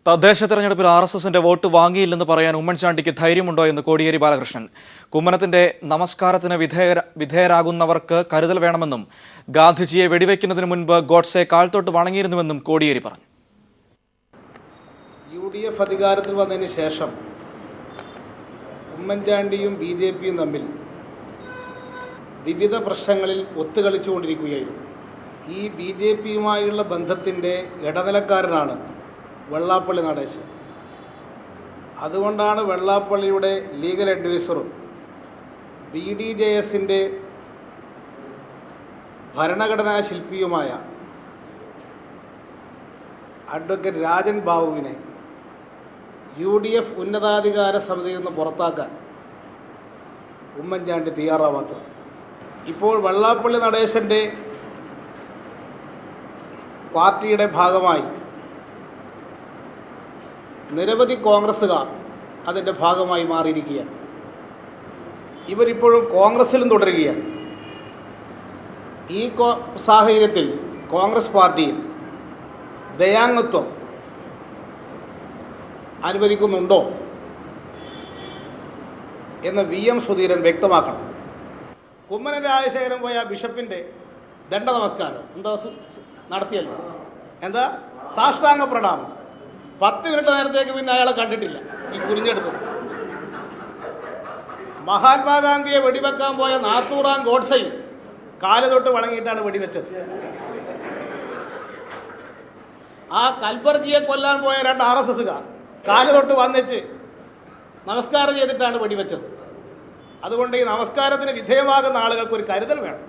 തദ്ദേശ തെരഞ്ഞെടുപ്പിൽ RSSന്റെ വോട്ട് വാങ്ങിയില്ലെന്ന് പറയാൻ ഉമ്മൻചാണ്ടിക്ക് ധൈര്യമുണ്ടോ എന്ന് കോടിയേരി ബാലകൃഷ്ണൻ. കുമ്മനത്തിന്റെ നമസ്കാരത്തിന് വിധേയരാകുന്നവർക്ക് കരുതൽ വേണമെന്നും ഗാന്ധിജിയെ വെടിവെക്കുന്നതിന് മുൻപ് ഗോഡ്സെ കാൽത്തൊട്ട് വണങ്ങിയിരുന്നുവെന്നും കോടിയേരി പറഞ്ഞു. UDF അധികാരത്തിൽ വന്നതിന് ശേഷം ഉമ്മൻചാണ്ടിയും BJPയും തമ്മിൽ വിവിധ പ്രശ്നങ്ങളിൽ ഒത്തുകളിച്ചുകൊണ്ടിരിക്കുകയായിരുന്നു. ഈ BJPയുമായുള്ള ബന്ധത്തിൻ്റെ ഇടനിലക്കാരനാണ് വെള്ളാപ്പള്ളി നടേശൻ. അതുകൊണ്ടാണ് വെള്ളാപ്പള്ളിയുടെ ലീഗൽ അഡ്വൈസറും BDJSന്റെ ഭരണഘടനാ ശില്പിയുമായ അഡ്വക്കേറ്റ് രാജൻ ബാബുവിനെ UDF ഉന്നതാധികാര സമിതിയിൽ നിന്ന് പുറത്താക്കാൻ ഉമ്മൻചാണ്ടി തയ്യാറാവാത്തത്. ഇപ്പോൾ വെള്ളാപ്പള്ളി നടേശൻ്റെ പാർട്ടിയുടെ ഭാഗമായി നിരവധി കോൺഗ്രസ്സുകാർ അതിൻ്റെ ഭാഗമായി മാറിയിരിക്കുകയാണ്. ഇവരിപ്പോഴും കോൺഗ്രസ്സിലും തുടരുകയാണ്. ഈ സാഹചര്യത്തിൽ കോൺഗ്രസ് പാർട്ടിയിൽ ദയാംഗത്വം അനുവദിക്കുന്നുണ്ടോ എന്ന് VM സുധീരൻ വ്യക്തമാക്കണം. കുമ്മനം രാജശേഖരൻ പോയ ബിഷപ്പിൻ്റെ ദണ്ഡ നമസ്കാരം എന്താ നടത്തിയല്ലോ, എന്താ സാഷ്ടാംഗ പ്രണാമം 10 മിനിറ്റ് നേരത്തേക്ക് പിന്നെ അയാളെ കണ്ടിട്ടില്ല. ഈ കുരിഞ്ഞെടുത്തത് മഹാത്മാഗാന്ധിയെ വെടിവെക്കാൻ പോയ നാത്തൂറാം ഗോഡ്സെയും കാല് തൊട്ട് വണങ്ങിയിട്ടാണ് വെടിവെച്ചത്. ആ കൽബർജിയെ കൊല്ലാൻ പോയ 2 RSSകാർ കാല് തൊട്ട് വന്നിച്ച് നമസ്കാരം ചെയ്തിട്ടാണ് വെടിവെച്ചത്. അതുകൊണ്ട് ഈ നമസ്കാരത്തിന് വിധേയമാകുന്ന ആളുകൾക്ക് ഒരു കരുതൽ വേണം.